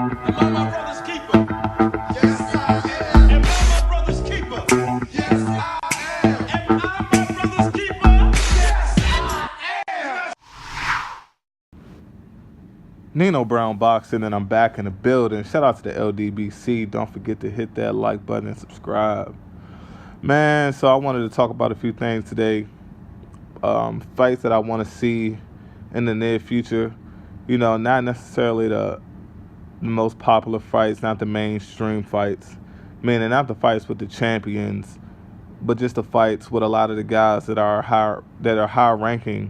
Am I my brother's keeper? Yes, I am. Am I my brother's keeper? Yes, I am. Am I my brother's keeper? Yes, I am. Nino Brown Boxing, and I'm back in the building. Shout out to the LDBC. Don't forget to hit that like button and subscribe. Man, so I wanted to talk about a few things today. Fights that I want to see in the near future. You know, not necessarily the most popular fights, not the mainstream fights. Meaning not the fights with the champions, but just the fights with a lot of the guys that are high ranking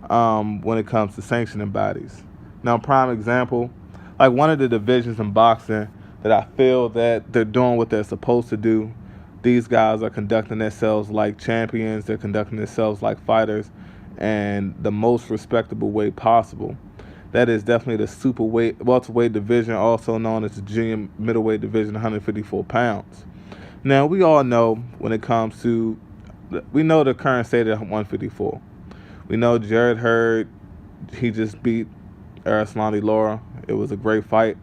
when it comes to sanctioning bodies. Now, prime example, like one of the divisions in boxing that I feel that they're doing what they're supposed to do. These guys are conducting themselves like champions. They're conducting themselves like fighters and the most respectable way possible. That is definitely the welterweight division, also known as the junior middleweight division, 154 pounds. Now, we all know when it comes to, we know the current state of 154. We know Jarrett Hurd, he just beat Arislani Lara. It was a great fight.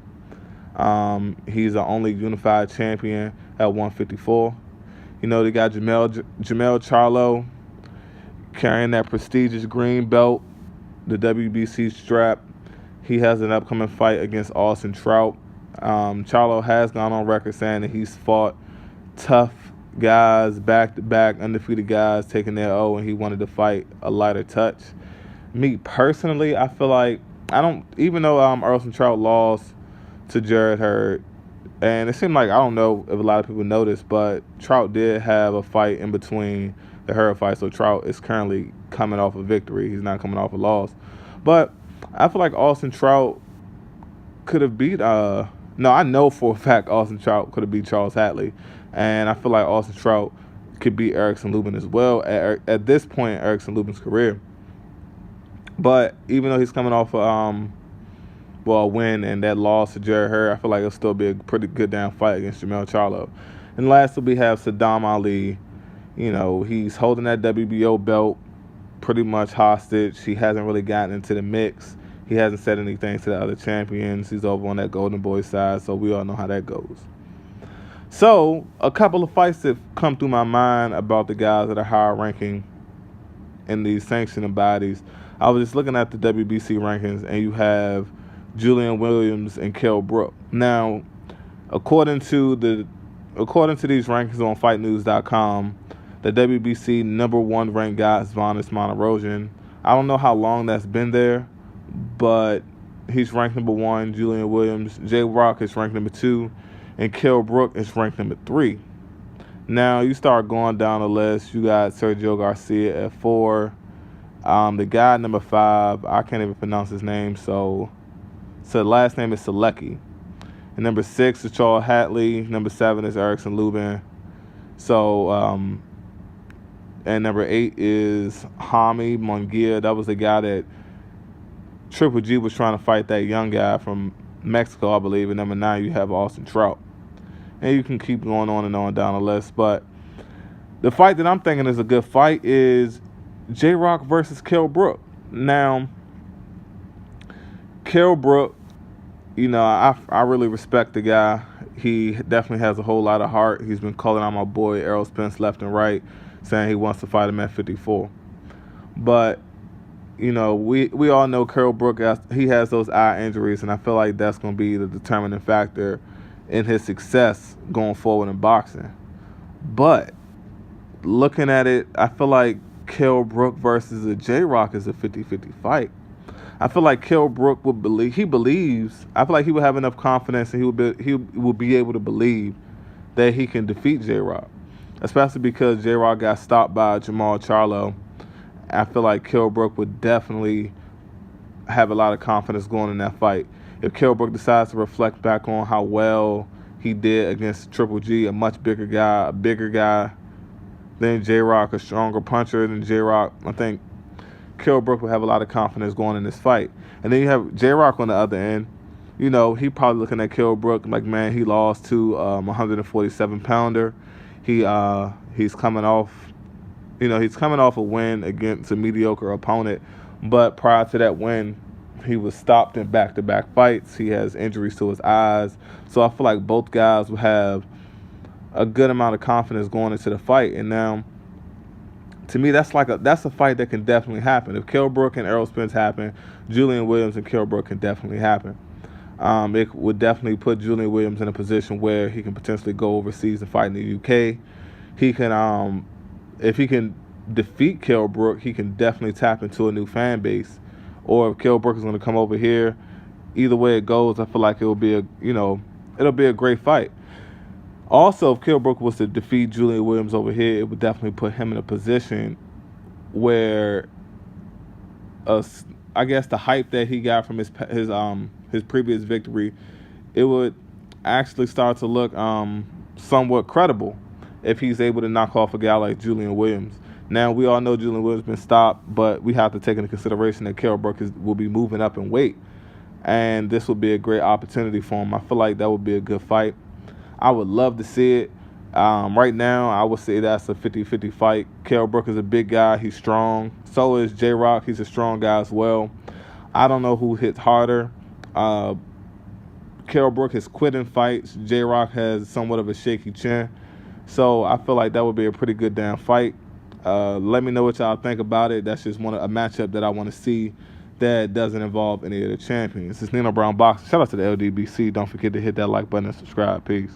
He's the only unified champion at 154. You know, they got Jamel Charlo carrying that prestigious green belt, the WBC strap. He has an upcoming fight against Austin Trout. Charlo has gone on record saying that he's fought tough guys, back-to-back, undefeated guys, taking their O, and he wanted to fight a lighter touch. Me, personally, I feel like, even though Austin Trout lost to Jarrett Hurd, and it seemed like, I don't know if a lot of people noticed, but Trout did have a fight in between the Hurd fight, so Trout is currently coming off a victory. He's not coming off a loss. But I feel like Austin Trout could have beat, no, I know for a fact Austin Trout could have beat Charles Hatley, and I feel like Austin Trout could beat Erickson Lubin as well at this point in Erickson Lubin's career. But even though he's coming off a win and that loss to Jarrett Hurd, I feel like it'll still be a pretty good damn fight against Jamel Charlo. And lastly, we have Saddam Ali. You know, he's holding that WBO belt pretty much hostage. He hasn't really gotten into the mix. He hasn't said anything to the other champions. He's over on that Golden Boy side, so we all know how that goes. So, a couple of fights that come through my mind about the guys that are higher ranking in these sanctioning bodies. I was just looking at the WBC rankings, and you have Julian Williams and Kell Brook. Now, according to these rankings on FightNews.com, the WBC number one ranked guy is Vanis Monterosian. I don't know how long that's been there, but he's ranked number one. Julian Williams, J-Rock is ranked number two, and Kell Brook is ranked number three. Now, you start going down the list. You got Sergio Garcia at 4. The guy at number 5, I can't even pronounce his name, so the last name is Selecki. And number 6 is Charles Hatley. Number 7 is Erickson Lubin. So, and number 8 is Hami Munguia. That was the guy that Triple G was trying to fight, that young guy from Mexico, I believe. And number 9, you have Austin Trout. And you can keep going on and on down the list. But the fight that I'm thinking is a good fight is J-Rock versus Kell Brook. Now, Kell Brook, you know, I really respect the guy. He definitely has a whole lot of heart. He's been calling out my boy Errol Spence left and right, saying he wants to fight him at 54. But, you know, we all know Kell Brook, he has those eye injuries, and I feel like that's going to be the determining factor in his success going forward in boxing. But looking at it, I feel like Kell Brook versus a J-Rock is a 50-50 fight. I feel like Kell Brook I feel like he would have enough confidence and he would be able to believe that he can defeat J-Rock. Especially because J-Rock got stopped by Jamal Charlo. I feel like Kell Brook would definitely have a lot of confidence going in that fight. If Kell Brook decides to reflect back on how well he did against Triple G, a much bigger guy than J-Rock, a stronger puncher than J-Rock, I think Kell Brook will have a lot of confidence going in this fight. And then you have J-Rock on the other end. You know, he probably looking at Kell Brook like, man, he lost to 147-pounder. He's coming off a win against a mediocre opponent. But prior to that win, He was stopped in back-to-back fights. He has injuries to his eyes. So I feel like both guys will have a good amount of confidence going into the fight. And now, to me, that's a fight that can definitely happen. If Kell Brook and Errol Spence happen, Julian Williams and Kell Brook can definitely happen. It would definitely put Julian Williams in a position where he can potentially go overseas and fight in the UK. He can, if he can defeat Kell Brook, he can definitely tap into a new fan base. Or if Kell Brook is going to come over here, either way it goes, I feel like it'll be a great fight. Also, if Kell Brook was to defeat Julian Williams over here, it would definitely put him in a position where, I guess the hype that he got from his previous victory, it would actually start to look somewhat credible if he's able to knock off a guy like Julian Williams. Now, we all know Julian Williams has been stopped, but we have to take into consideration that Kell Brook will be moving up in weight, and this would be a great opportunity for him. I feel like that would be a good fight. I would love to see it. Right now, I would say that's a 50-50 fight. Kell Brook is a big guy. He's strong. So is J-Rock. He's a strong guy as well. I don't know who hits harder. Kell Brook has quit in fights. J-Rock has somewhat of a shaky chin. So I feel like that would be a pretty good damn fight. Let me know what y'all think about it. That's just a matchup that I want to see that doesn't involve any of the champions. This is Nino Brown Boxing. Shout out to the LDBC. Don't forget to hit that like button and subscribe. Peace.